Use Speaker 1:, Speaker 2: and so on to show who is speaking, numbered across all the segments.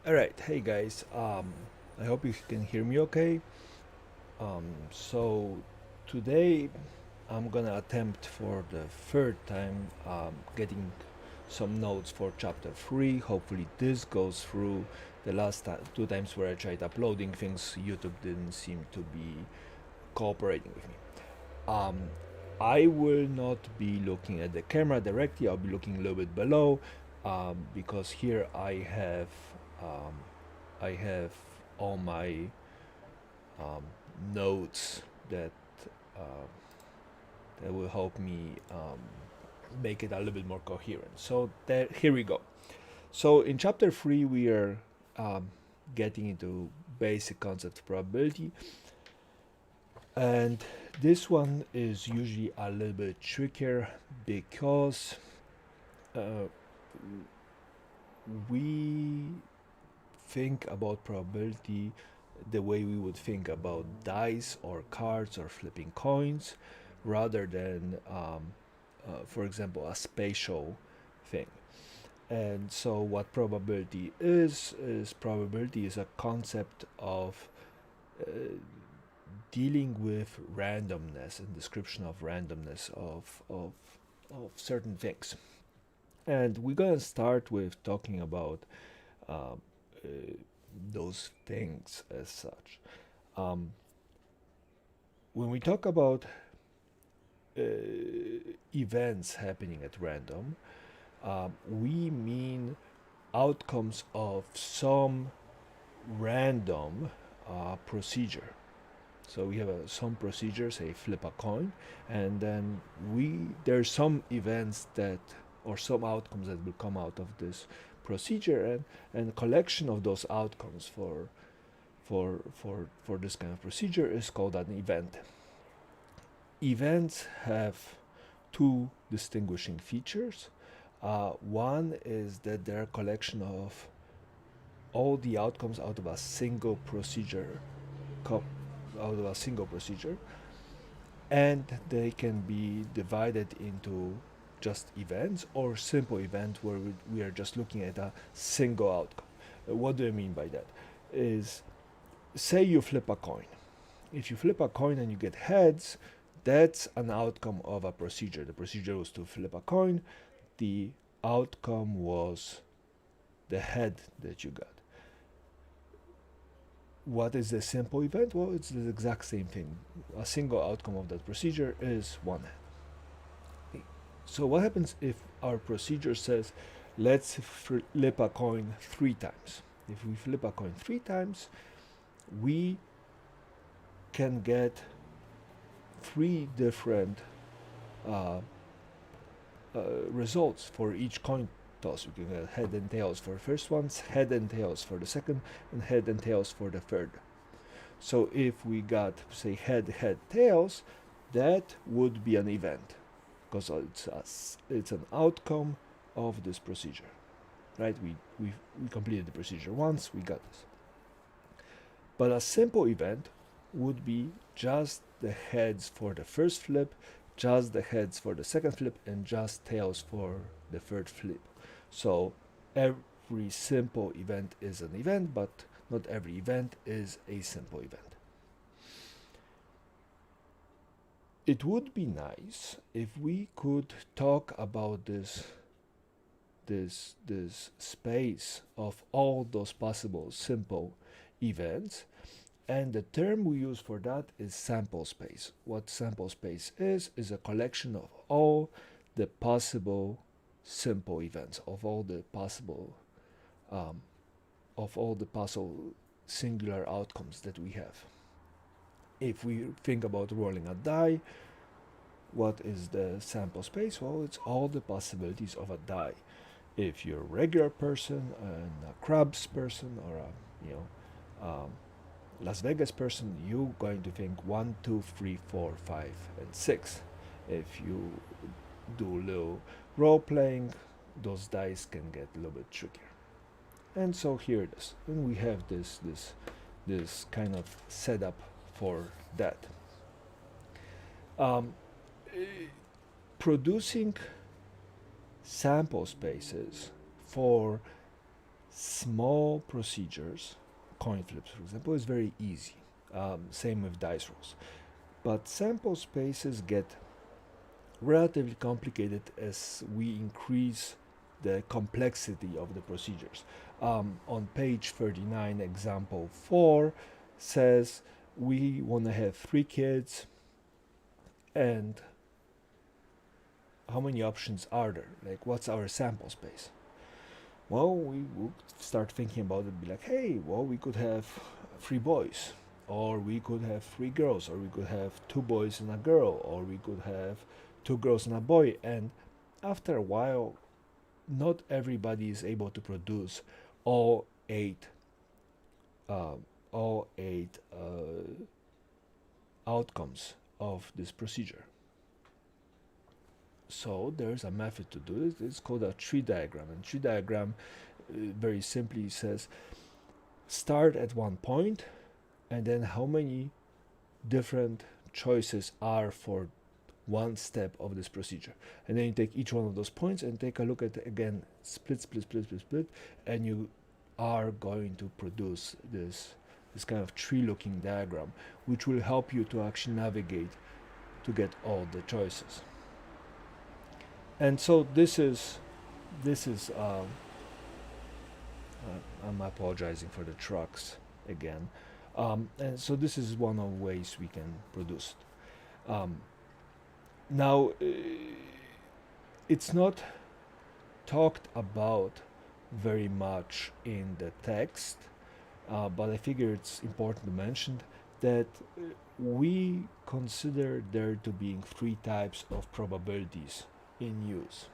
Speaker 1: Alright, hey guys, I hope you can hear me okay. So today I'm gonna attempt for the third time getting some notes for chapter 3. Hopefully, this goes through. The last two times where I tried uploading things, YouTube didn't seem to be cooperating with me. Um, I will not be looking at the camera directly, I'll be looking a little bit below because here um, I have all my um, notes that uh, that will help me make it a little bit more coherent. So there, here we go. So in chapter 3 we are um, getting into basic concept of probability, and this one is usually a little bit trickier because uh, we think about probability the way we would think about dice or cards or flipping coins rather than, for example, a spatial thing. And so, what probability is probability is a concept of uh, dealing with randomness and description of randomness of certain things. And we're going to start with talking about um, uh, those things as such. Um, when we talk about uh, events happening at random, we mean outcomes of some random procedure. So we have some procedure, say flip a coin, and then there's some events that or some outcomes that will come out of this procedure, and collection of those outcomes for this kind of procedure is called an event. Events have two distinguishing features. One is that they're a collection of all the outcomes out of a single procedure, out of a single procedure, and they can be divided into just events or simple event where we are just looking at a single outcome. What do I mean by that? Is say you flip a coin. If you flip a coin and you get heads, that's an outcome of a procedure. The procedure was to flip a coin. The outcome was the head that you got. What is the simple event? Well, it's the exact same thing. A single outcome of that procedure is one head. So what happens if our procedure says, let's flip a coin 3 times? If we flip a coin 3 times, we can get 3 different uh, results for each coin toss. We can get head and tails for the first ones, head and tails for the second, and head and tails for the third. So if we got, say, head, head, tails, that would be an event because it's an outcome of this procedure, right? We completed the procedure once, we got this. But a simple event would be just the heads for the first flip, just the heads for the second flip, and just tails for the third flip. So every simple event is an event, but not every event is a simple event. It would be nice if we could talk about this space of all those possible simple events, and the term we use for that is sample space. What sample space is a collection the possible simple events um, of all the possible singular outcomes that we have. If we think about rolling a die, what is the sample space? Well, it's all the possibilities of a die. If you're a regular person and a Crabs person or a Las Vegas person, you're going to think 1, 2, 3, 4, 5, and 6. If you do a little role playing, those dice can get a little bit trickier. And so here it is. And we have this kind of setup for that. Um, producing sample spaces for Small procedures, coin flips for example, is very easy. Same with dice rolls. But sample spaces get relatively complicated as we increase the complexity of the procedures. On page 39, example 4 says we want to have 3 kids, and how many options are there? Like, what's our sample space? Well, we would start thinking about it, be like, hey, well, we could have 3 boys, or we could have 3 girls, or we could have 2 boys and a girl, or we could have 2 girls and a boy. And after a while, not everybody is able to produce all eight uh, outcomes of this procedure. So there's a method to do it. It's called a tree diagram. And tree diagram very simply says start at one point, and then how many different choices are for one step of this procedure. And then you take each one of those points and take a look at again split, and you are going to produce this kind of tree looking diagram, which will help you to actually navigate to get all the choices. And so this is I'm apologizing for the trucks again. And so this is one of the ways we can produce it. Now, it's not talked about very much in the text, but I figure it's important to mention that we consider there to be 3 types of probabilities in use.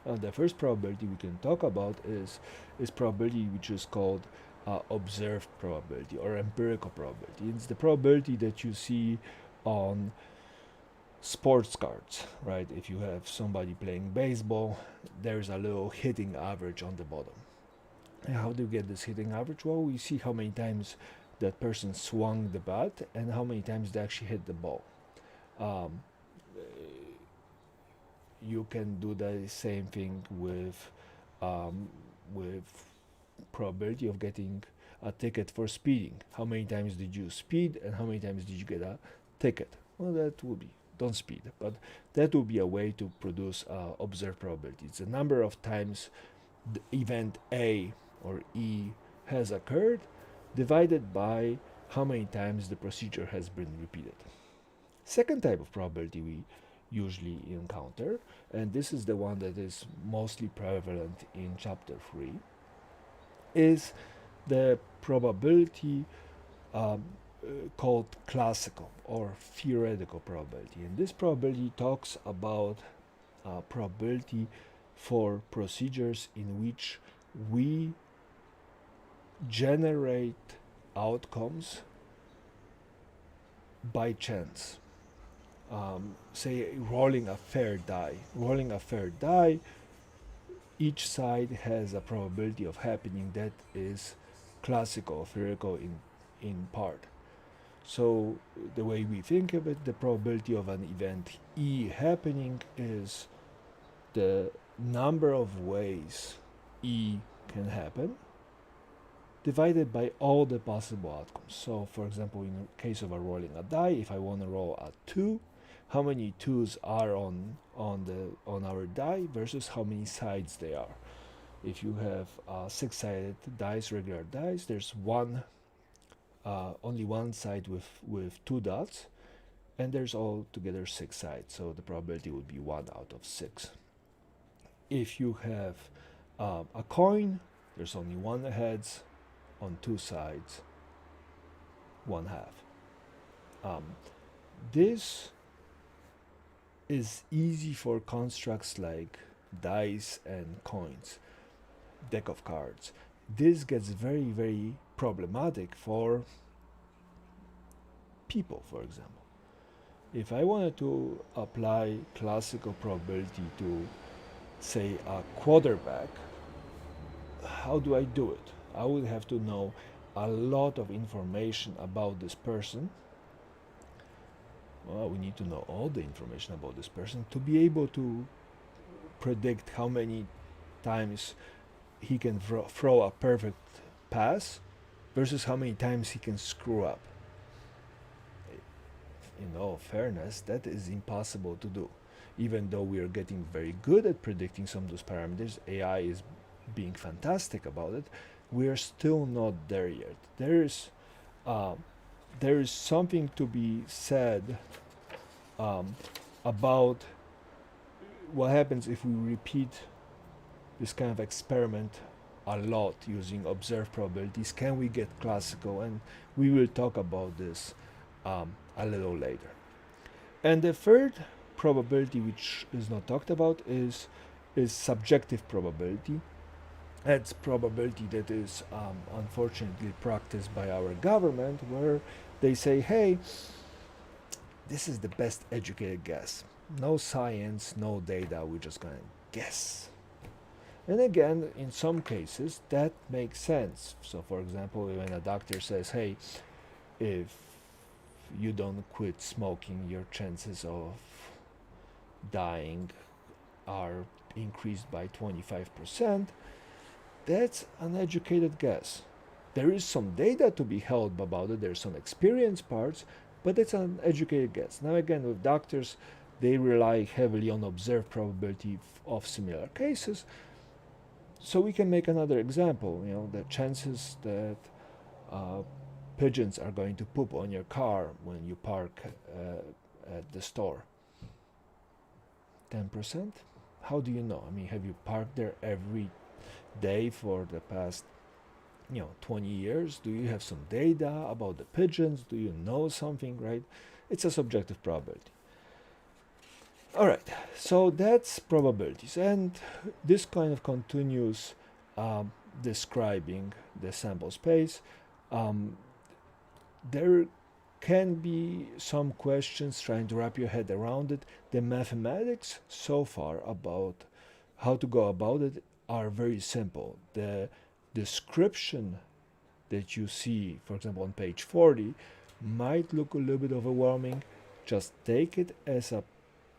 Speaker 1: The first probability we can talk about is probability which is called observed probability or empirical probability. It's the probability that you see on sports cards, right? If you have somebody playing baseball, there's a little hitting average on the bottom. And how do you get this hitting average? Well, we see how many times that person swung the bat and how many times they actually hit the ball. You can do the same thing with probability of getting a ticket for speeding. How many times did you speed and how many times did you get a ticket? Well, that would be don't speed, but that would be a way to produce observed probability. It's the number of times the event A or E has occurred divided by how many times the procedure has been repeated. Second type of probability we usually encounter, and this is the one that is mostly prevalent in chapter 3, is the probability called classical or theoretical probability. And this probability talks about probability for procedures in which we generate outcomes by chance. Say rolling a fair die. Rolling a fair die, each side has a probability of happening that is classical, theoretical in part. So the way we think of it, the probability of an event E happening is the number of ways E can happen divided by all the possible outcomes. So for example, in the case of a rolling a die, if I want to roll a 2, how many 2s are on our die versus how many sides they are. If you have 6-sided dice, regular dice, there's only one side with 2 dots, and there's altogether 6 sides, so the probability would be 1 out of 6. If you have a coin, there's only 1 heads on 2 sides, 1/2. This is easy for constructs like dice and coins, deck of cards. This gets very, very problematic for people, for example. If I wanted to apply classical probability to, say, a quarterback, how do I do it? I would have to know a lot of information about this person. Well, we need to know all the information about this person to be able to predict how many times he can throw a perfect pass versus how many times he can screw up. In all fairness, that is impossible to do. Even though we are getting very good at predicting some of those parameters, AI is being fantastic about it. We are still not there yet. Uh, there is something to be said um, about what happens if we repeat this kind of experiment a lot using observed probabilities. Can we get classical? And we will talk about this a little later. And the third probability, which is not talked about, is subjective probability. That's probability that is unfortunately practiced by our government, where they say, hey, this is the best educated guess. No science, no data, we're just going to guess. And again, in some cases, that makes sense. So, for example, when a doctor says, hey, if you don't quit smoking, your chances of dying are increased by 25%, that's an educated guess. There is some data to be held about it, there's some experience parts, but it's an educated guess. Now, again, with doctors, they rely heavily on observed probability of similar cases. So we can make another example. The chances that uh, pigeons are going to poop on your car when you park at the store. 10%? How do you know? I mean, have you parked there every day for the past 20 years? Do you have some data about the pigeons? Do you know something, right? It's a subjective probability. All right, so that's probabilities, and this kind of continues describing the sample space. There can be some questions trying to wrap your head around it. The mathematics so far about how to go about it are very simple. The description that you see, for example, on page 40, might look a little bit overwhelming. Just take it as a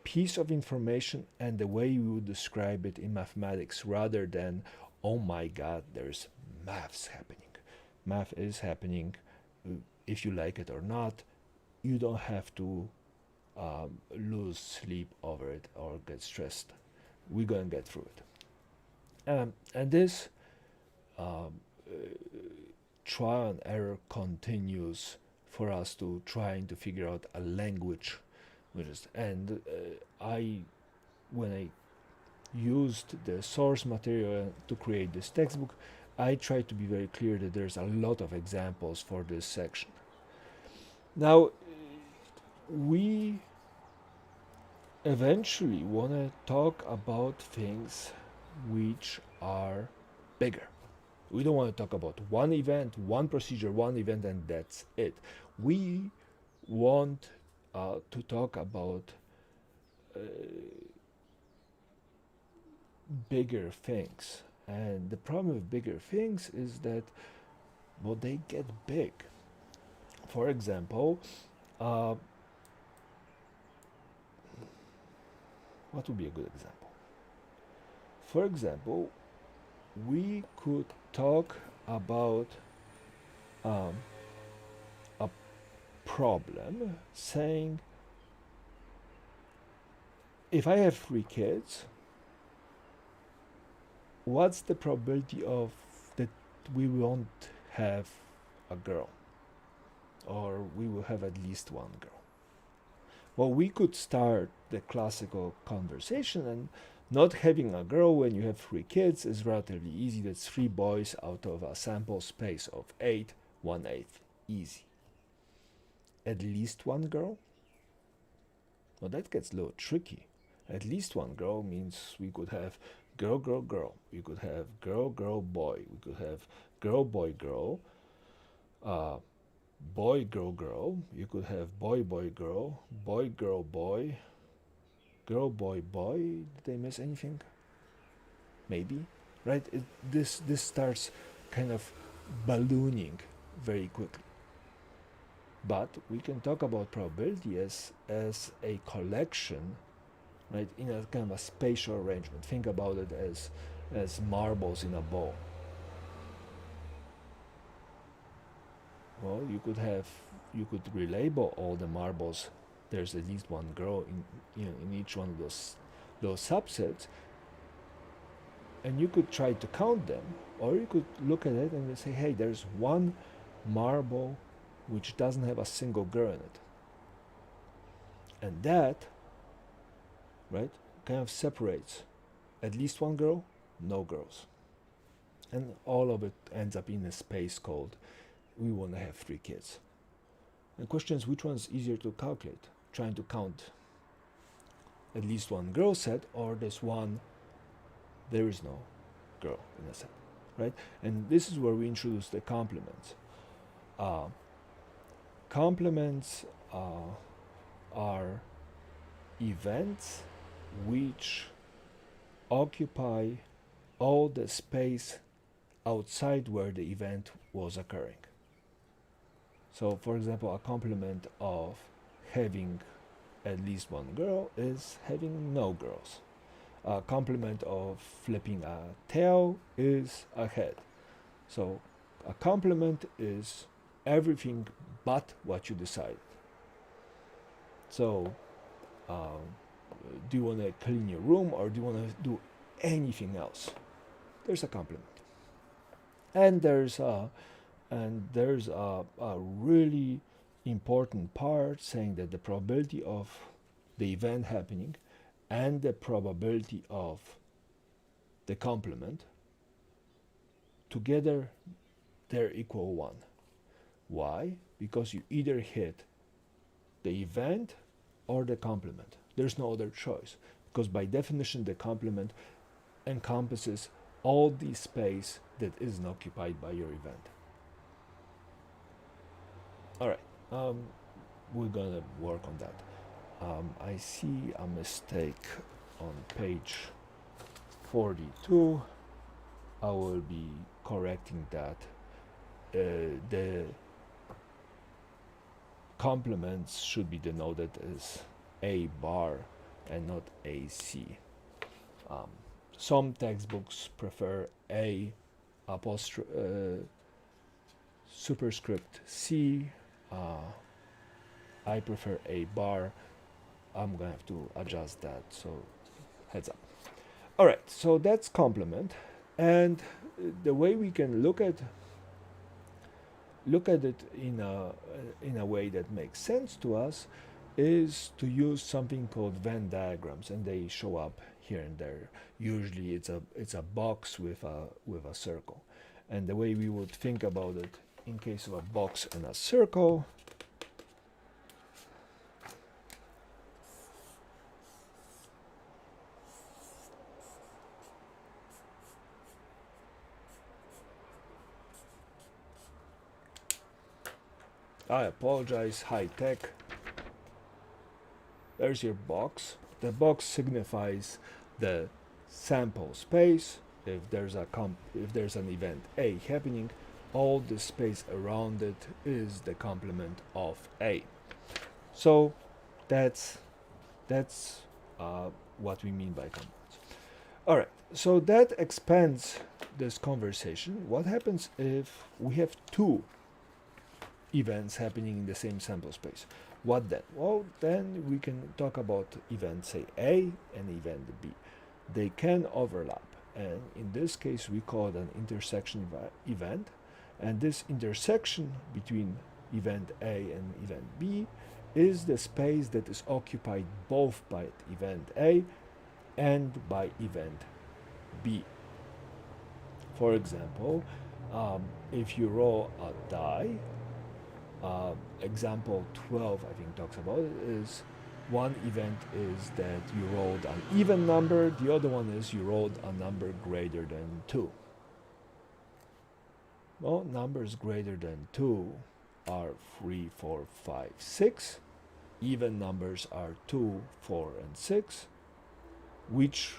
Speaker 1: piece of information and the way you would describe it in mathematics, rather than, oh my god, there's maths happening. Math is happening, if you like it or not. You don't have to lose sleep over it or get stressed. We're going to get through it. And this trial and error continues for us to trying to figure out a language. And when I used the source material to create this textbook, I tried to be very clear that there's a lot of examples for this section. Now, we eventually want to talk about things which are bigger. We don't want to talk about one event, one procedure, one event, and that's it. We want to talk about bigger things. And the problem with bigger things is that, well, they get big. For example, what would be a good example? For example, we could talk about a problem saying, if I have 3 kids, what's the probability of that we won't have a girl, or we will have at least one girl? Well, we could start the classical conversation, and not having a girl when you have 3 kids is relatively easy. That's 3 boys out of a sample space of 8, 1/8. Easy. At least one girl? Well, that gets a little tricky. At least one girl means we could have girl, girl, girl. We could have girl, girl, boy. We could have girl, boy, girl. Boy, girl, girl. You could have boy, boy, girl. Boy, girl, boy. Girl, boy, boy. Did I miss anything? Maybe, right? This starts kind of ballooning very quickly. But we can talk about probability as a collection, right, in a kind of a spatial arrangement. Think about it as as marbles in a bowl. Well, you could relabel all the marbles. There's at least one girl in each one of those subsets, and you could try to count them, or you could look at it and say, hey, there's one marble which doesn't have a single girl in it, and that, right, kind of separates at least one girl, no girls, and all of it ends up in a space called we want to have 3 kids. The question is, which one's easier to calculate? Trying to count at least one girl set, or this one there is no girl in a set, right? And this is where we introduce the complements. Complements are events which occupy all the space outside where the event was occurring. So, for example, a complement of having at least one girl is having no girls. A complement of flipping a tail is a head. So, a complement is everything but what you decided. So, do you want to clean your room, or do you want to do anything else? There's a complement. And there's a really important part saying that the probability of the event happening and the probability of the complement together, they're equal 1. Why? Because you either hit the event or the complement. There's no other choice, because by definition the complement encompasses all the space that isn't occupied by your event. Alright, we're gonna work on that. I see a mistake on page 42. I will be correcting that. The complements should be denoted as A bar and not AC. Some textbooks prefer A superscript C. I prefer A bar. I'm gonna have to adjust that, so heads up. Alright, so that's complement, and the way we can look at it in a way that makes sense to us is to use something called Venn diagrams, and they show up here and there. Usually it's a box with a circle, and the way we would think about it in case of a box and a circle, I apologize, high tech. There's your box. The box signifies the sample space. If there's an event A happening, all the space around it is the complement of A. So that's what we mean by complements. All right. So that expands this conversation. What happens if we have 2 events happening in the same sample space? What then? Well, then we can talk about event, say, A and event B. They can overlap, and in this case we call it an intersection event, and this intersection between event A and event B is the space that is occupied both by event A and by event B. For example, if you roll a die, example 12 I think talks about it, is one event is that you rolled an even number, the other one is you rolled a number greater than 2. Well, numbers greater than 2 are 3, 4, 5, 6. Even numbers are 2, 4, and 6. Which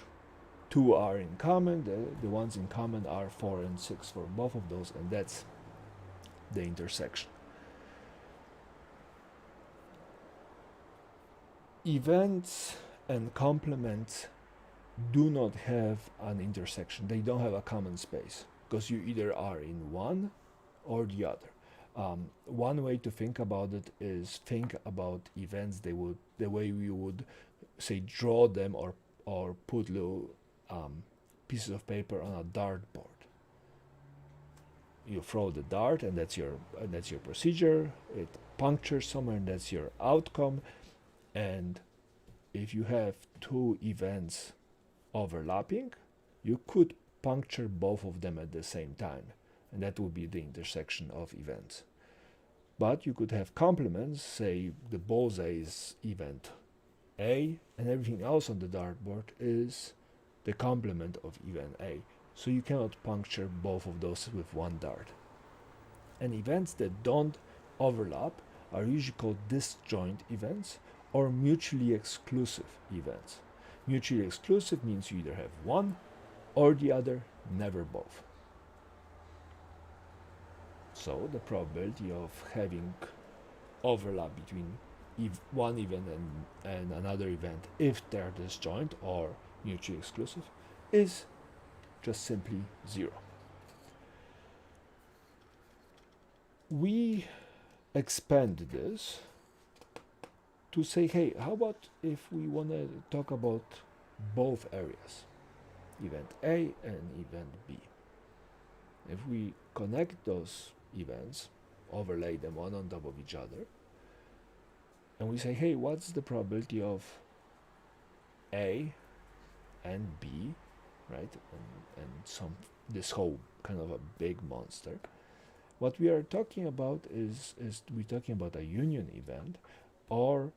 Speaker 1: 2 are in common? The ones in common are 4 and 6 for both of those, and that's the intersection. Events and complements do not have an intersection. They don't have a common space because you either are in one or the other. One way to think about it is think about events the way we would say draw them or put little pieces of paper on a dartboard. You throw the dart and that's your procedure. It punctures somewhere and that's your outcome. And if you have two events overlapping, you could puncture both of them at the same time, and that would be the intersection of events. But you could have complements, say the bullseye is event A, and everything else on the dartboard is the complement of event A. So you cannot puncture both of those with one dart. And events that don't overlap are usually called disjoint events or mutually exclusive events. Mutually exclusive means you either have one or the other, never both. So the probability of having overlap between one event and another event, if they're disjoint or mutually exclusive, is just simply 0. We expand this to say, hey, how about if we want to talk about both areas, event A and event B? If we connect those events, overlay them one on top of each other, and we say, hey, what's the probability of A and B, right? And this whole kind of a big monster. What we are talking about is we're talking about a union event, or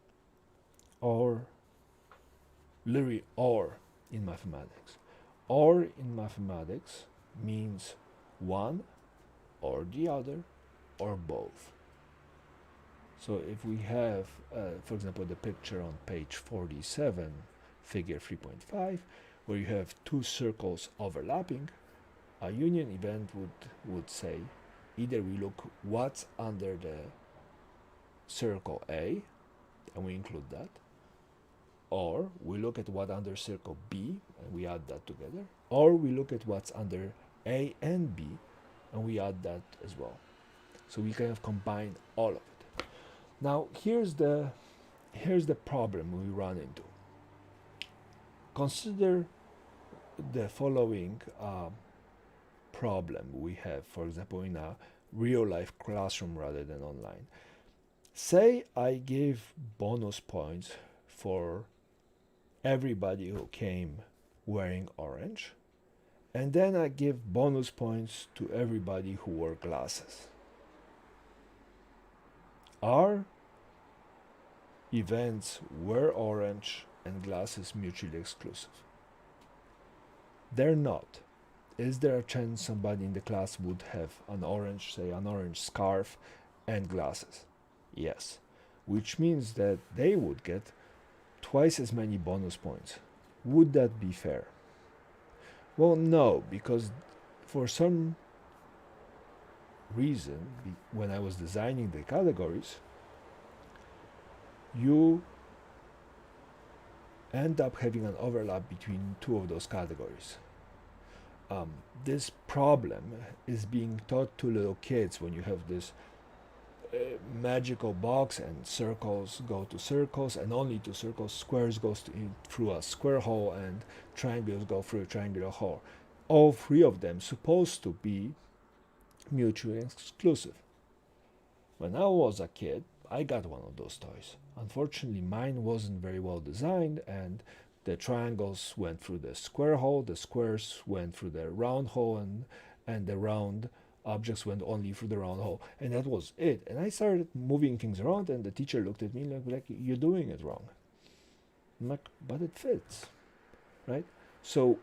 Speaker 1: literally or in mathematics. Or in mathematics means one or the other or both. So if we have, for example, the picture on page 47, figure 3.5, where you have two circles overlapping, a union event would say either we look what's under the circle A, and we include that, or we look at what under circle B, and we add that together, or we look at what's under A and B, and we add that as well. So we kind of combine all of it. Now here's the problem we run into. Consider the following problem we have, for example, in a real life classroom rather than online. Say I give bonus points for everybody who came wearing orange, and then I give bonus points to everybody who wore glasses. Are events wear orange and glasses mutually exclusive? They're not. Is there a chance somebody in the class would have an orange scarf and glasses? Yes. Which means that they would get twice as many bonus points. Would that be fair? Well, no, because for some reason, when I was designing the categories, you end up having an overlap between two of those categories. This problem is being taught to little kids when you have this magical box and circles go to circles and only to circles, squares goes through a square hole, and triangles go through a triangular hole. All three of them supposed to be mutually exclusive. When I was a kid, I got one of those toys. Unfortunately, mine wasn't very well designed, and the triangles went through the square hole, the squares went through the round hole, and the round objects went only through the round hole. And that was it. And I started moving things around, and the teacher looked at me like you're doing it wrong. I'm like, but it fits, right? So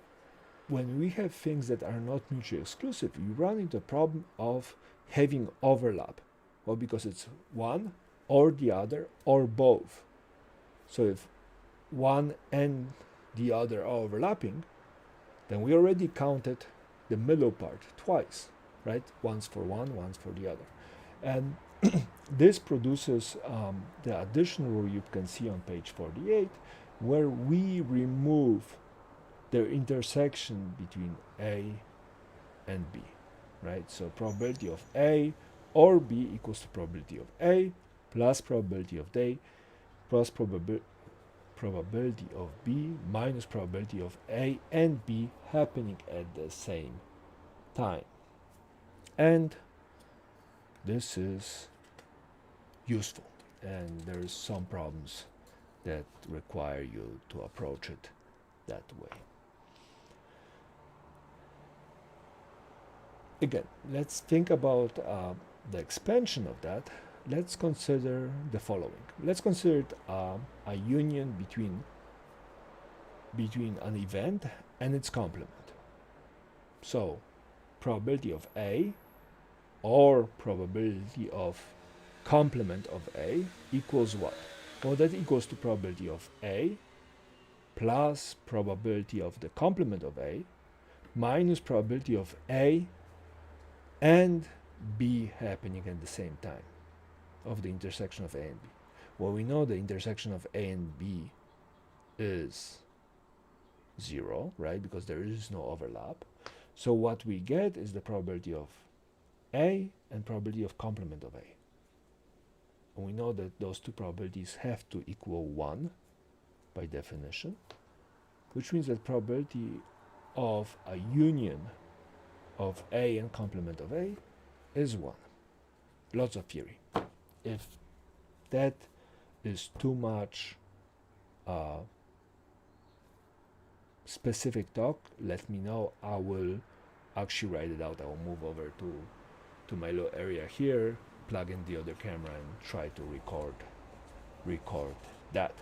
Speaker 1: when we have things that are not mutually exclusive, you run into the problem of having overlap. Well, because it's one or the other or both. So if one and the other are overlapping, then we already counted the middle part twice, right? Once for one, once for the other. And this produces the additional rule you can see on page 48, where we remove their intersection between A and B, right? So probability of A or B equals to probability of A plus probability of D plus probability of B minus probability of A and B happening at the same time. And this is useful, and there's some problems that require you to approach it that way. Again, let's think about the expansion of that. Let's consider the following. Let's consider it, a union between an event and its complement. So probability of A or probability of complement of A equals what? Well, that equals to probability of A plus probability of the complement of A minus probability of A and B happening at the same time of the intersection of A and B. Well, we know the intersection of A and B is 0, right? Because there is no overlap. So what we get is the probability of A and probability of complement of A. And we know that those two probabilities have to equal 1 by definition, which means that probability of a union of A and complement of A is 1. Lots of theory. If that is too much specific talk, let me know. I will actually write it out. I will move over to my little area here, plug in the other camera, and try to record that.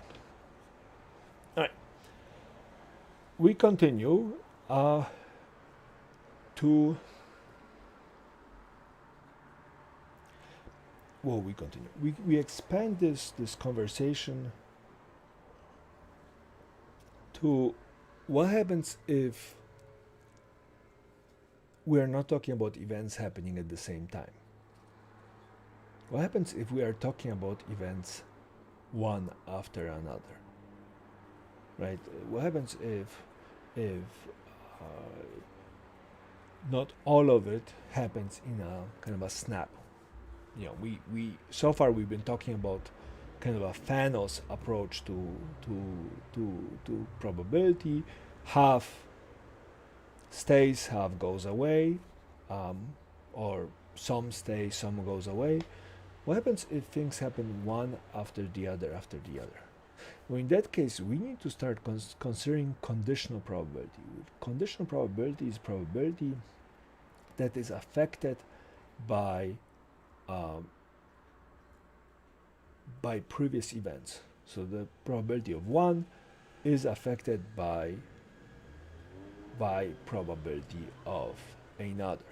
Speaker 1: All right. We continue we expand this conversation to what happens if we are not talking about events happening at the same time. What happens if we are talking about events one after another, right? What happens if not all of it happens in a kind of a snap? You know, we so far we've been talking about kind of a Thanos approach to probability. Half stays, half goes away, or some stays, some goes away. What happens if things happen one after the other after the other? Well, in that case, we need to start considering conditional probability. Conditional probability is probability that is affected by previous events. So the probability of one is affected by probability of another.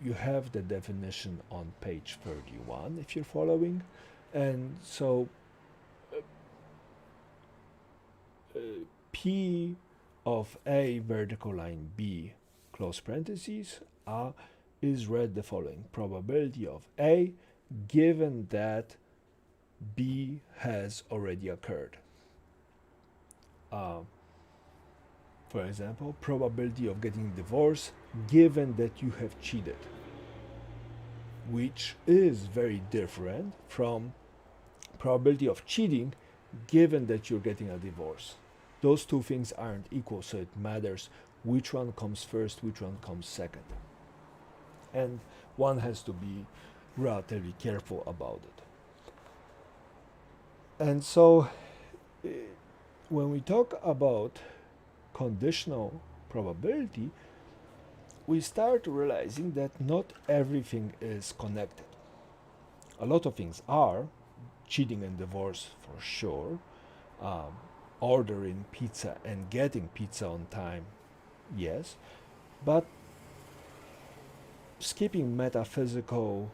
Speaker 1: You have the definition on page 31 if you're following, and so P of A vertical line B close parentheses is read the following: probability of A given that B has already occurred. For example, probability of getting divorced given that you have cheated, which is very different from probability of cheating given that you're getting a divorce. Those two things aren't equal, so it matters which one comes first, which one comes second. And one has to be relatively careful about it. And so when we talk about conditional probability, we start realizing that not everything is connected. A lot of things are, cheating and divorce for sure, ordering pizza and getting pizza on time, yes, but skipping metaphysical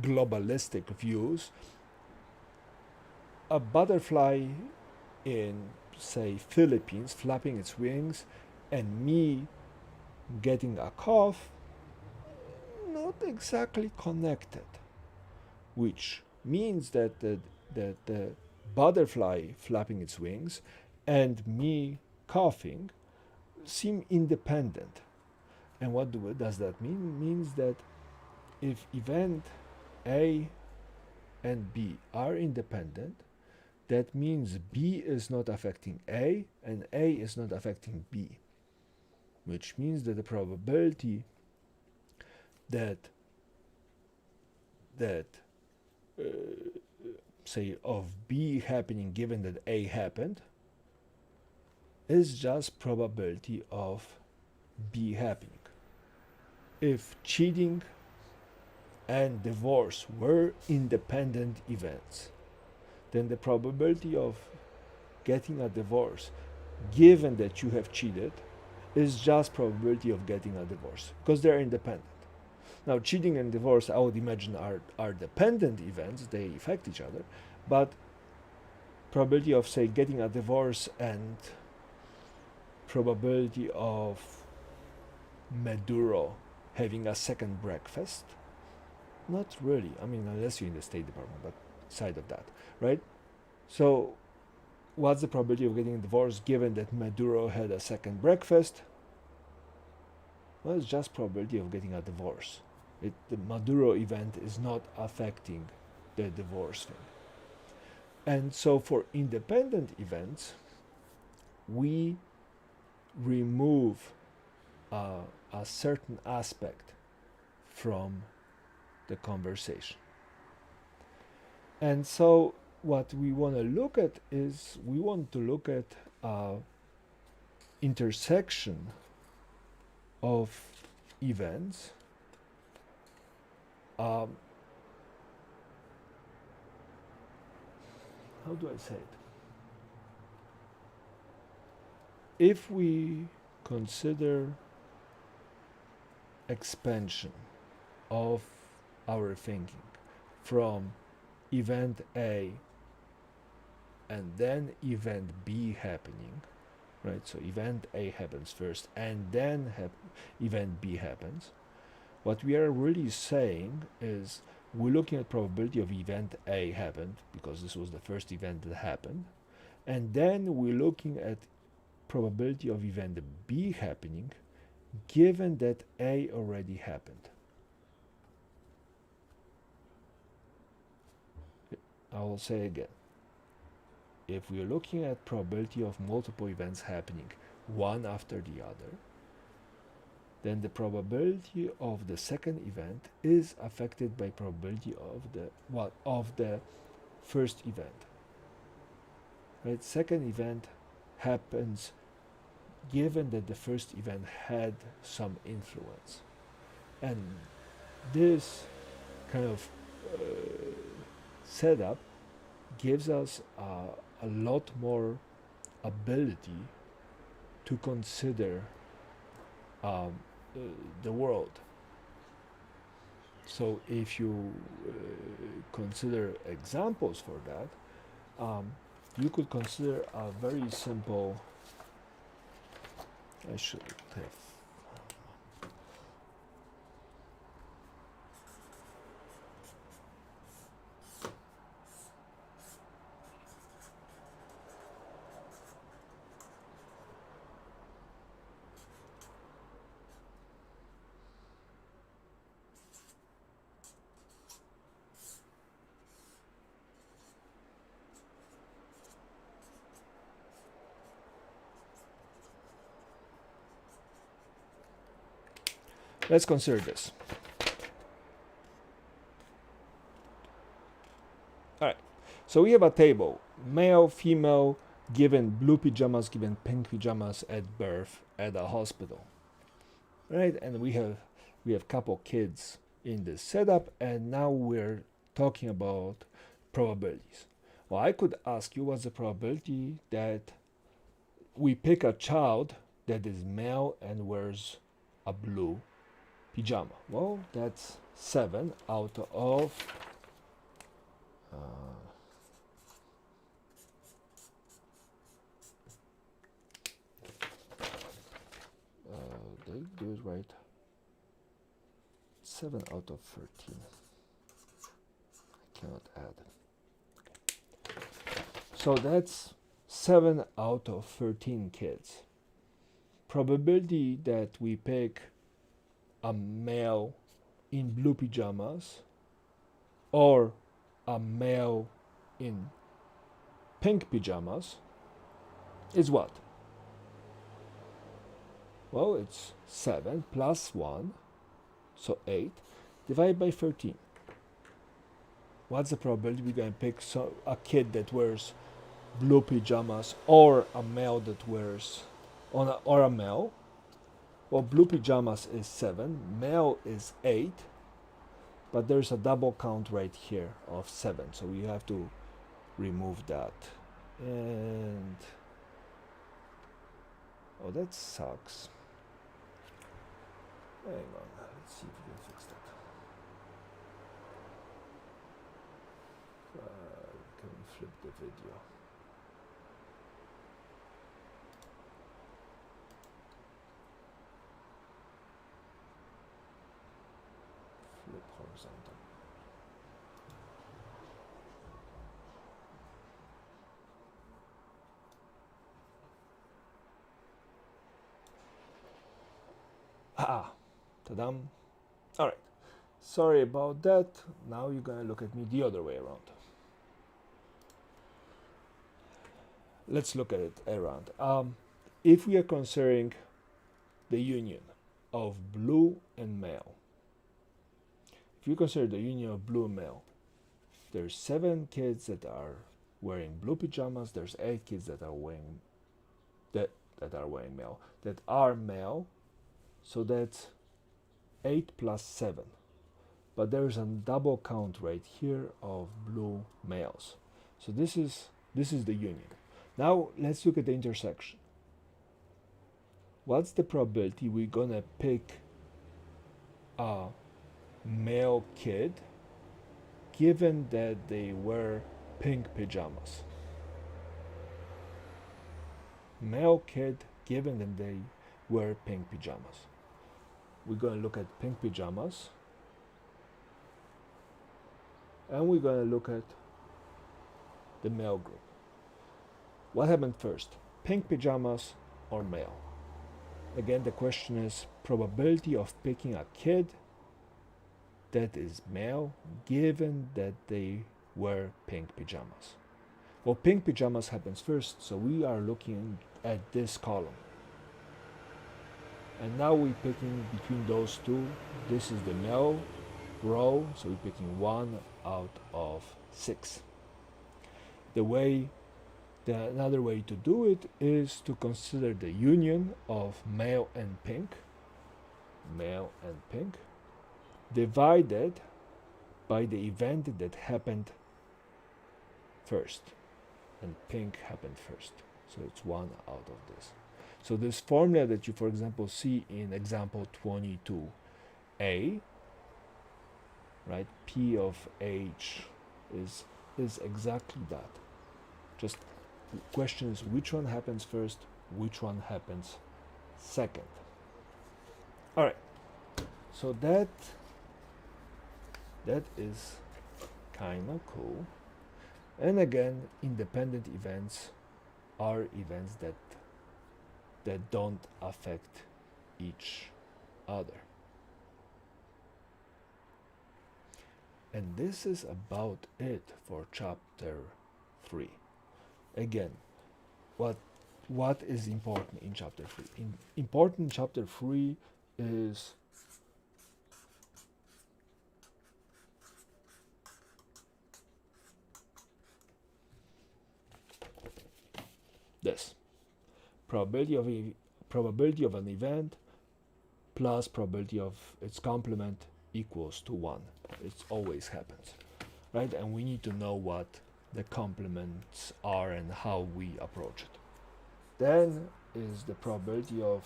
Speaker 1: globalistic views, a butterfly in, say, Philippines flapping its wings and me getting a cough, not exactly connected, which means that the butterfly flapping its wings and me coughing seem independent. And what does that mean? It means that if event A and B are independent, that means B is not affecting A and A is not affecting B, which means that the probability that that uh, say of B happening given that A happened is just probability of B happening. If cheating and divorce were independent events, then the probability of getting a divorce given that you have cheated is just probability of getting a divorce because they're independent. Now, cheating and divorce, I would imagine, are dependent events, they affect each other, but probability of, say, getting a divorce and probability of Maduro having a second breakfast, not really. I mean, unless you're in the State Department, but side of that, right? So, what's the probability of getting a divorce given that Maduro had a second breakfast? Well, it's just probability of getting a divorce. The Maduro event is not affecting the divorce thing. And so for independent events, we remove a certain aspect from the conversation. And so what we want to look at is we want to look at intersection of events how do I say it? If we consider expansion of our thinking from event A and then event B happening, right? So event A happens first and then event B happens. What we are really saying is we're looking at probability of event A happened because this was the first event that happened, and then we're looking at probability of event B happening given that A already happened. I will say again, if we're looking at probability of multiple events happening one after the other, then the probability of the second event is affected by probability of the first event. Right? Second event happens given that the first event had some influence, and this kind of setup gives us a lot more ability to consider the world. So if you consider examples for that, you could consider a very simple, I should have, let's consider this. Alright, so we have a table, male, female, given blue pajamas, given pink pajamas at birth at a hospital. Right, and we have couple kids in this setup, and now we're talking about probabilities. Well, I could ask you what's the probability that we pick a child that is male and wears a blue pajama. Well, that's 7 out of they do it right. 7 out of 13. I cannot add. So that's 7 out of 13 kids. Probability that we pick a male in blue pajamas or a male in pink pajamas is what? Well, it's 7 plus 1, so 8, divided by 13. What's the probability we're going to pick a kid that wears blue pajamas or a male that wears or a male? Well, blue pajamas is 7, male is 8, but there's a double count right here of 7, so we have to remove that. And oh, that sucks. Hang on, let's see if we can fix that. Can we flip the video? Flip horizontal. Ah, ta-dam. All right. Sorry about that. Now you're gonna look at me the other way around. Let's look at it around. If we are considering the union of blue and male, if you consider the union of blue and male, there's 7 kids that are wearing blue pajamas. There's 8 kids that are wearing male that are male. So that's 8 plus 7. But there's a double count right here of blue males. So this is the union. Now let's look at the intersection. What's the probability we're gonna pick a male kid given that they wear pink pajamas? Male kid given that they wear pink pajamas. We're going to look at pink pajamas and we're going to look at the male group. What happened first, pink pajamas or male? Again, the question is probability of picking a kid that is male given that they wear pink pajamas. Well, pink pajamas happens first, so we are looking at this column. And now we're picking between those two. This is the male row, so we're picking 1 out of 6. Another way to do it is to consider the union of male and pink, divided by the event that happened first, and pink happened first. So it's 1 out of this. So this formula that you, for example, see in example 22a, right? P of H is exactly that. Just the question is which one happens first, which one happens second. All right. So that is kind of cool. And again, independent events are events that don't affect each other. And this is about it for chapter 3. Again, what is important in chapter 3? Important in chapter 3 is this. Probability of an event plus probability of its complement equals to 1. It always happens, right? And we need to know what the complements are and how we approach it. Then is the probability of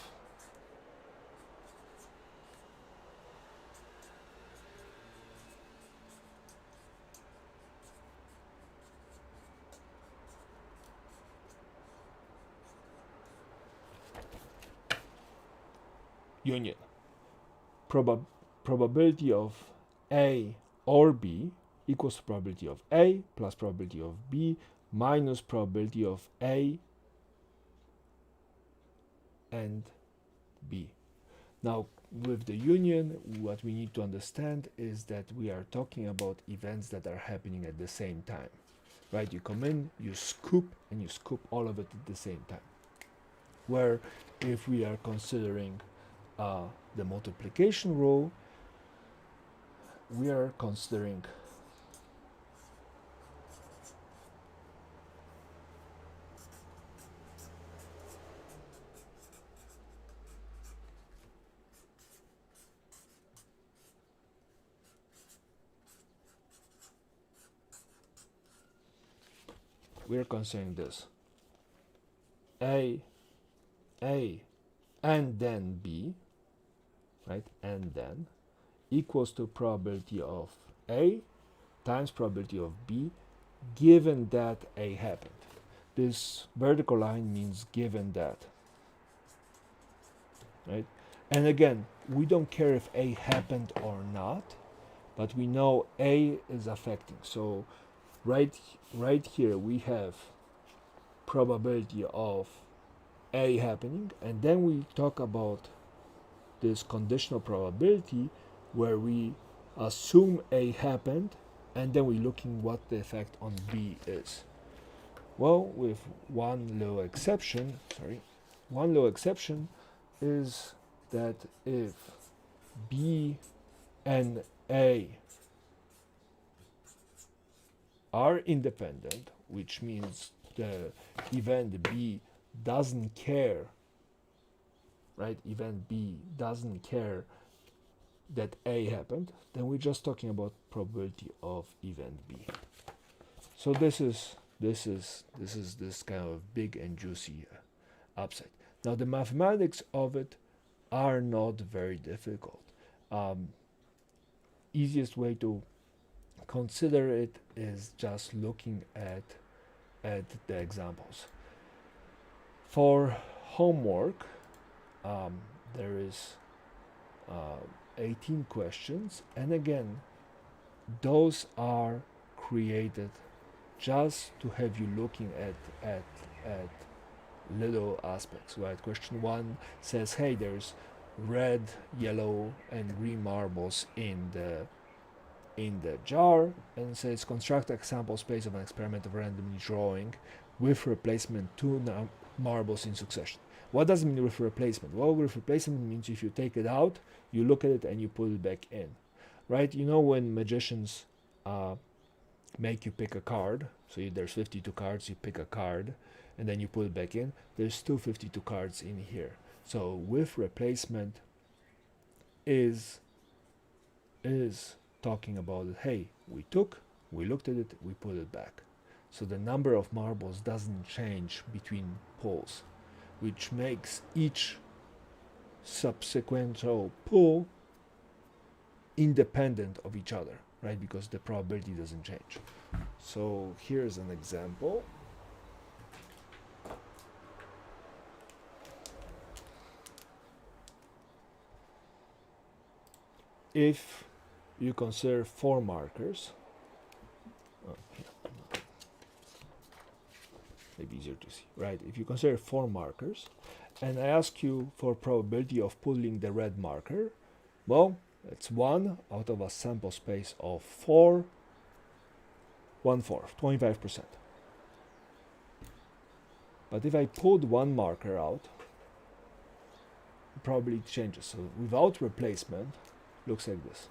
Speaker 1: union. Probability of A or B equals probability of A plus probability of B minus probability of A and B. Now, with the union, what we need to understand is that we are talking about events that are happening at the same time, right? You come in, you scoop, and you scoop all of it at the same time. Where if we are considering the multiplication rule, we are considering this A, and then B, right? And then equals to probability of A times probability of B, given that A happened. This vertical line means given that, right? And again, we don't care if A happened or not, but we know A is affecting. So right here we have probability of A happening, and then we talk about this conditional probability where we assume A happened, and then we're looking what the effect on B is. Well, with one low exception is that if B and A are independent, which means the event B doesn't care, right? Event B doesn't care that A happened, then we're just talking about probability of event B. So this is this kind of big and juicy upside. Now the mathematics of it are not very difficult. Easiest way to consider it is just looking at the examples. For homework, there is 18 questions, and again, those are created just to have you looking at little aspects, right? Question 1 says, hey, there's red, yellow, and green marbles in the jar, and says construct a sample space of an experiment of randomly drawing with replacement 2 marbles in succession. What does it mean with replacement? Well, with replacement means if you take it out, you look at it and you put it back in, right? You know when magicians make you pick a card, so there's 52 cards, you pick a card and then you put it back in, there's still 52 cards in here. So with replacement is talking about it, hey, we looked at it, we put it back. So the number of marbles doesn't change between pulls, which makes each subsequent pull independent of each other, right? Because the probability doesn't change. So here's an example. If you consider 4 markers, maybe easier to see, right? If you consider 4 markers, and I ask you for probability of pulling the red marker, well, it's 1 out of a sample space of 4, 1/4, 25%. But if I pulled 1 marker out, probability changes. So without replacement, looks like this.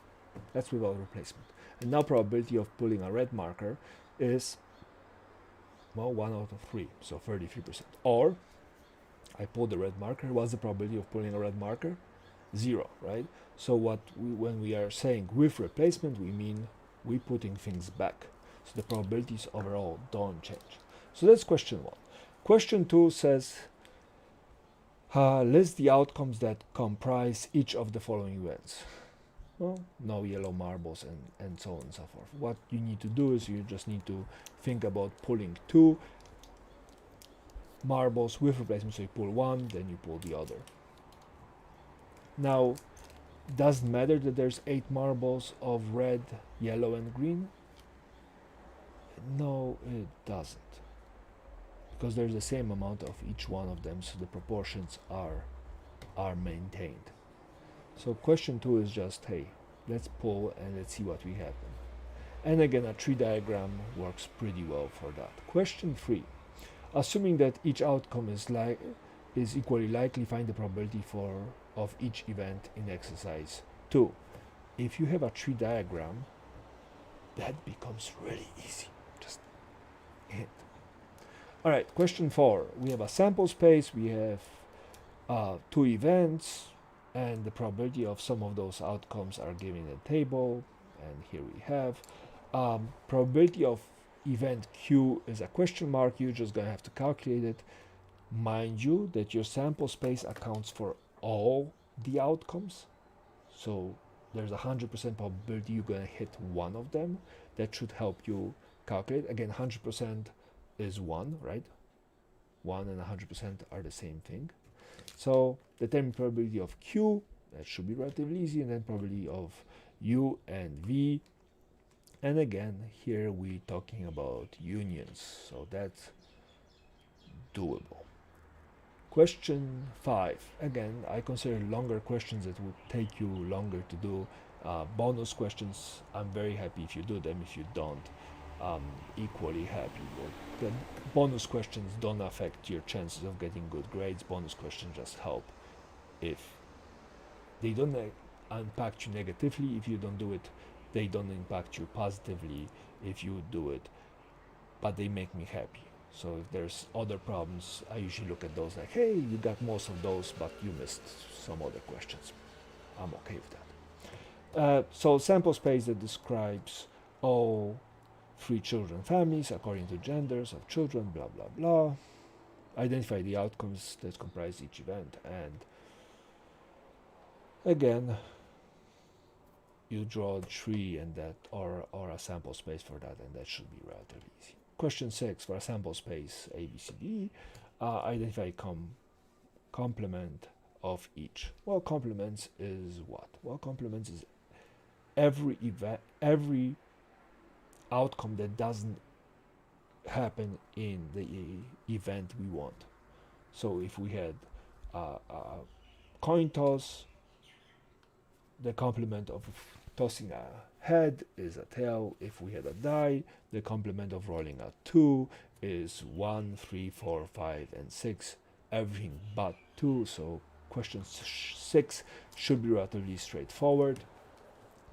Speaker 1: That's without replacement. And now probability of pulling a red marker is, well, 1 out of 3, so 33%. Or I pulled the red marker. What's the probability of pulling a red marker? 0, right? So when we are saying with replacement, we mean we putting things back. So the probabilities overall don't change. So that's question 1. Question 2 says, list the outcomes that comprise each of the following events. Well, no yellow marbles and so on and so forth. What you need to do is you just need to think about pulling 2 marbles with replacement. So you pull 1, then you pull the other. Now, doesn't matter that there's 8 marbles of red, yellow, and green? No, it doesn't. because there's the same amount of each one of them, so the proportions are maintained. So question 2 is just, hey, let's pull and let's see what we have. And again, a tree diagram works pretty well for that. Question 3. Assuming that each outcome is equally likely, find the probability of each event in exercise 2. If you have a tree diagram, that becomes really easy. Just hit. Alright, question 4. We have a sample space, we have 2 events, and the probability of some of those outcomes are given in a table. And here we have probability of event Q is a question mark. You're just going to have to calculate it. Mind you that your sample space accounts for all the outcomes. So there's a 100% probability you're going to hit one of them. That should help you calculate. Again, 100% is 1, right? 1 and 100% are the same thing. So determine probability of Q, that should be relatively easy, and then probability of U and V. And again, here we're talking about unions, so that's doable. Question 5. Again, I consider longer questions that would take you longer to do. Bonus questions, I'm very happy if you do them. If you don't, I'm equally happy. The bonus questions don't affect your chances of getting good grades. Bonus questions just help. If they don't impact you negatively if you don't do it, they don't impact you positively if you do it, but they make me happy. So if there's other problems, I usually look at those like, hey, you got most of those, but you missed some other questions. I'm okay with that. So sample space that describes all 3 children families according to genders of children, blah, blah, blah. Identify the outcomes that comprise each event, and again, you draw a tree and that or a sample space for that, and that should be relatively easy. Question 6, for a sample space A, B, C, D, identify complement of each. Well, complements is what? Well, complements is every outcome that doesn't happen in the event we want. So if we had a coin toss, the complement of tossing a head is a tail. If we had a die, the complement of rolling a 2 is 1, 3, 4, 5, and 6. Everything but 2. So question 6 should be relatively straightforward.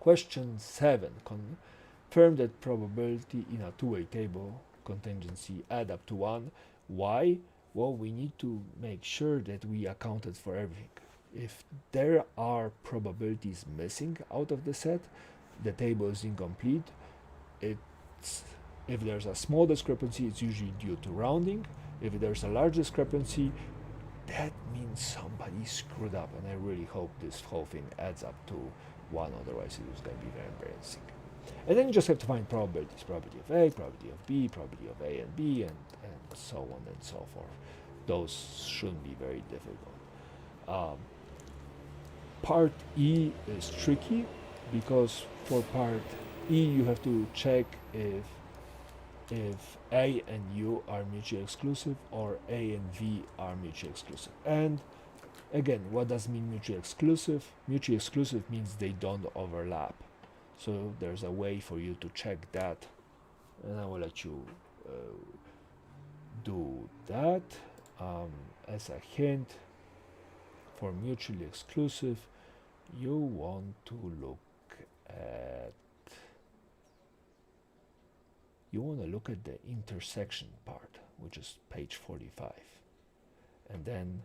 Speaker 1: Question 7. Confirm that probability in a two-way table contingency add up to 1. Why? Well, we need to make sure that we accounted for everything. If there are probabilities missing out of the set, the table is incomplete. If there's a small discrepancy, it's usually due to rounding. If there's a large discrepancy, that means somebody screwed up, and I really hope this whole thing adds up to 1, otherwise it was going to be very embarrassing. And then you just have to find probabilities. Probability of A, probability of B, probability of A and B, and so on and so forth. Those shouldn't be very difficult. Part E is tricky because for part E you have to check if A and U are mutually exclusive or A and V are mutually exclusive. And again, what does mean mutually exclusive? Mutually exclusive means they don't overlap. So there's a way for you to check that, and I will let you do that. As a hint, for mutually exclusive, you want to look at the intersection part, which is page 45, and then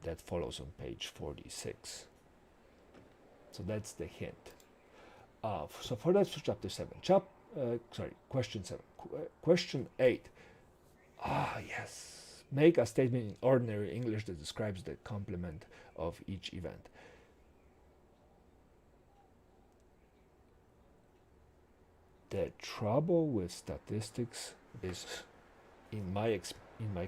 Speaker 1: that follows on page 46. So that's the hint. So for that, for chapter 7. Question 7. Question 8. Yes. Make a statement in ordinary English that describes the complement of each event. The trouble with statistics is, in my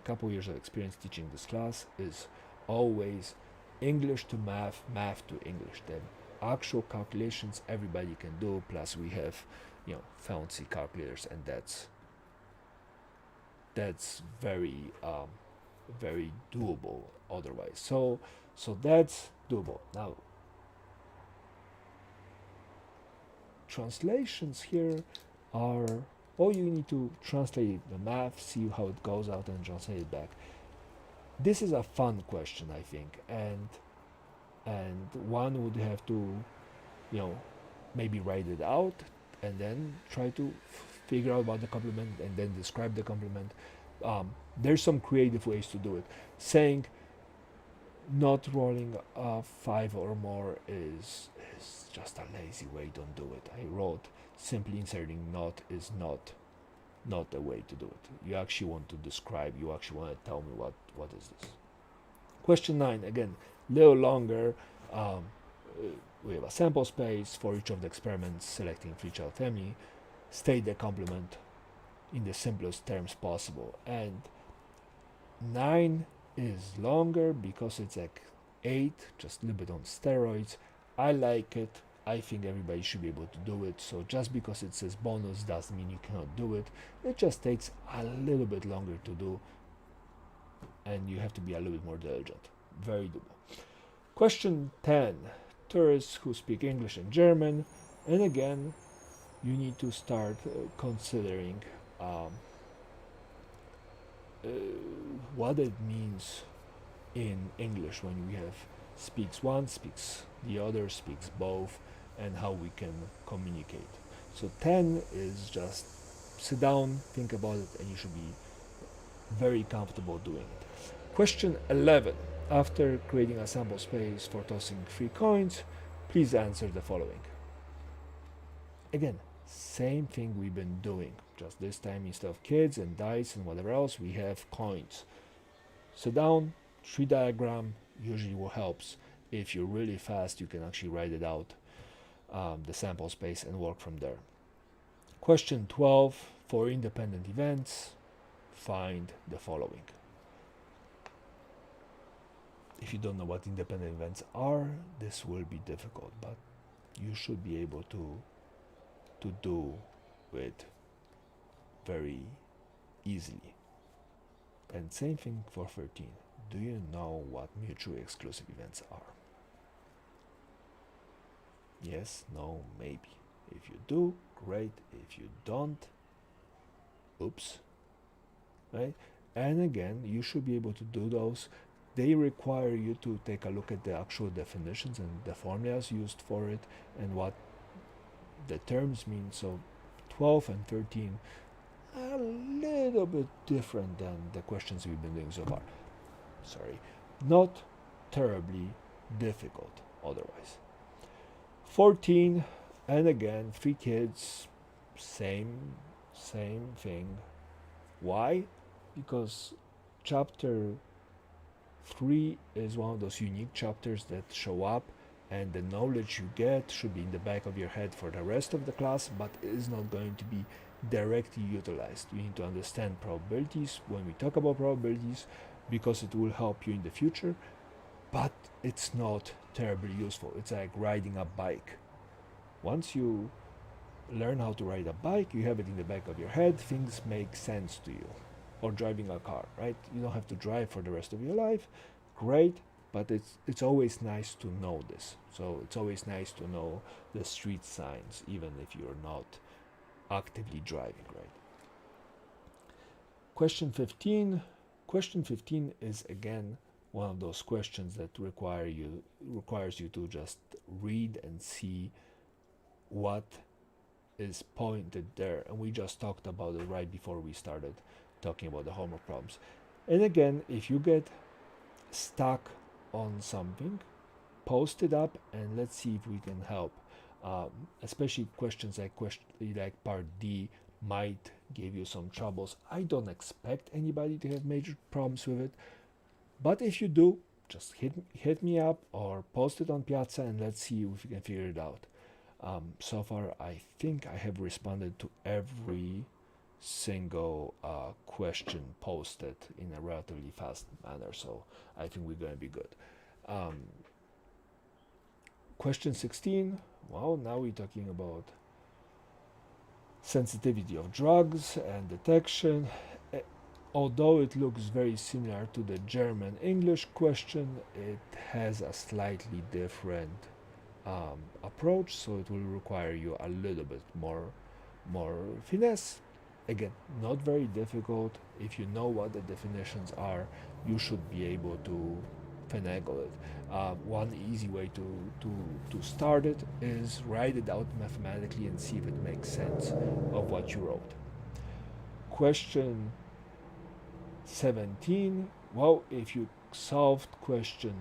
Speaker 1: couple years of experience teaching this class, is always English to math, math to English. The actual calculations everybody can do, plus we have fancy calculators, and that's that's very doable otherwise. So that's doable. Now translations here are, oh, you need to translate the math, see how it goes out, and translate it back. This is a fun question, I think, and one would have to, maybe write it out and then try to figure out about the complement and then describe the complement. There's some creative ways to do it. Saying not rolling a 5 or more is just a lazy way. Don't do it. I wrote simply inserting not is not the way to do it. You actually want to describe, you actually want to tell me what is this. Question 9, again, little longer. We have a sample space for each of the experiments, selecting 3-child family. State the complement in the simplest terms possible. And 9 is longer because it's like 8, just a little bit on steroids. I like it. I think everybody should be able to do it. So just because it says bonus doesn't mean you cannot do it. It just takes a little bit longer to do, and you have to be a little bit more diligent. Very doable. Question 10. Tourists who speak English and German. And again, you need to start considering what it means in English when we have speaks one, speaks the other, speaks both, and how we can communicate. So 10 is just sit down, think about it, and you should be very comfortable doing it. Question 11. After creating a sample space for tossing 3 coins, please answer the following. Again, same thing we've been doing, just this time instead of kids and dice and whatever else, we have coins. Sit down, tree diagram usually helps. If you're really fast, you can actually write it out, the sample space, and work from there. Question 12. For independent events, find the following. If you don't know what independent events are, this will be difficult, but you should be able to do it very easily. And same thing for 13. Do you know what mutually exclusive events are? Yes, no, maybe. If you do, great. If you don't, oops. Right? And again, you should be able to do those. They require you to take a look at the actual definitions and the formulas used for it and what the terms mean. So 12 and 13 a little bit different than the questions we've been doing so far. Sorry, not terribly difficult otherwise. 14, and again, 3 kids, same thing. Why? Because chapter 3 is one of those unique chapters that show up, and the knowledge you get should be in the back of your head for the rest of the class, but it is not going to be directly utilized. You need to understand probabilities when we talk about probabilities, because it will help you in the future, but it's not terribly useful. It's like riding a bike. Once you learn how to ride a bike, you have it in the back of your head, things make sense to you. Or driving a car, right? You don't have to drive for the rest of your life. Great, but it's always nice to know this. So it's always nice to know the street signs, even if you're not actively driving, right? Question 15. Question 15 is again one of those questions that requires you to just read and see what is pointed there, and we just talked about it right before we started talking about the homework problems. And again, if you get stuck on something, post it up and let's see if we can help. Especially questions like part D might give you some troubles. I don't expect anybody to have major problems with it, but if you do, just hit me up or post it on Piazza and let's see if we can figure it out. So far, I think I have responded to every single question posted in a relatively fast manner, so I think we're going to be good. Question 16. Well, now we're talking about sensitivity of drugs and detection. Although it looks very similar to the German English question, it has a slightly different approach, so it will require you a little bit more finesse. Again, not very difficult. If you know what the definitions are, you should be able to finagle it. One easy way to start it is write it out mathematically and see if it makes sense of what you wrote. Question 17. Well, if you solved question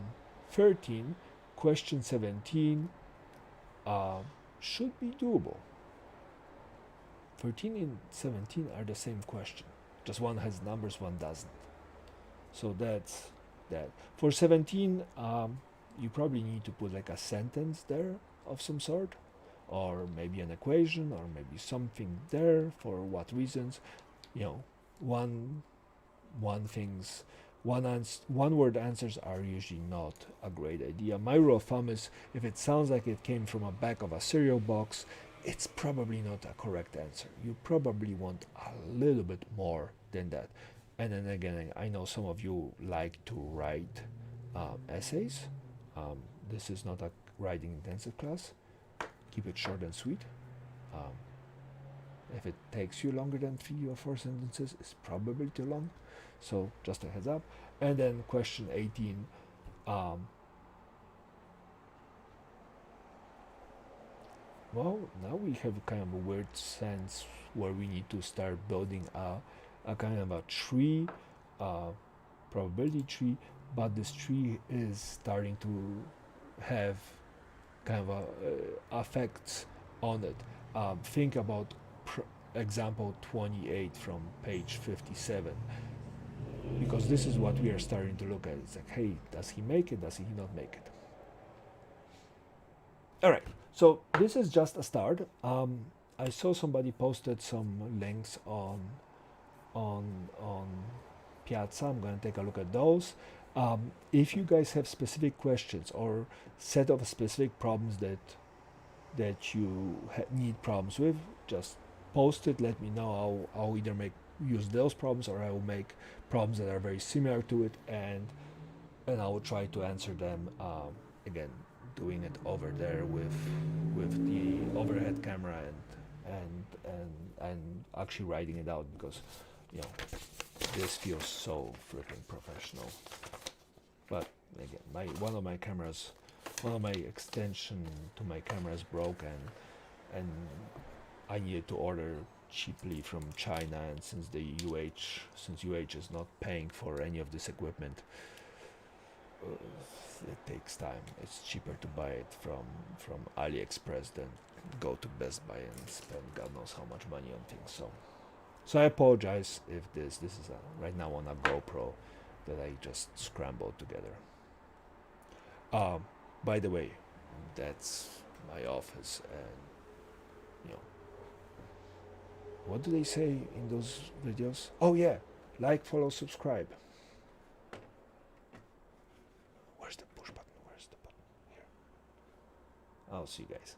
Speaker 1: 13, question 17 should be doable. 13 and 17 are the same question, just one has numbers, one doesn't. So that's that. For 17, you probably need to put like a sentence there of some sort, or maybe an equation, or maybe something there. For what reasons? You know, one things one word answers are usually not a great idea. My rule of thumb is if it sounds like it came from a back of a cereal box, it's probably not a correct answer. You probably want a little bit more than that. And then again, I know some of you like to write essays. This is not a writing intensive class. Keep it short and sweet. Um, if it takes you longer than 3 or 4 sentences, it's probably too long. So just a heads up. And then question 18. Well, now we have kind of a weird sense where we need to start building a kind of a tree, probability tree, but this tree is starting to have kind of effects on it. Think about example 28 from page 57, because this is what we are starting to look at. It's like, hey, does he make it? Does he not make it? All right, so this is just a start. I saw somebody posted some links on Piazza. I'm going to take a look at those. If you guys have specific questions or set of specific problems that you need problems with, just post it. Let me know. I'll either use those problems, or I will make problems that are very similar to it, and I will try to answer them. Again, doing it over there with the overhead camera and actually writing it out, because you know this feels so freaking professional. But again, one of my extension to my cameras broke, and I needed to order cheaply from China, and since UH is not paying for any of this equipment, it takes time. It's cheaper to buy it from AliExpress than go to Best Buy and spend God knows how much money on things. So I apologize if this is right now on a GoPro that I just scrambled together. By the way, that's my office, and you know, what do they say in those videos? Oh yeah, like, follow, subscribe. Where's the push button? Where's the button? Here. I'll see you guys.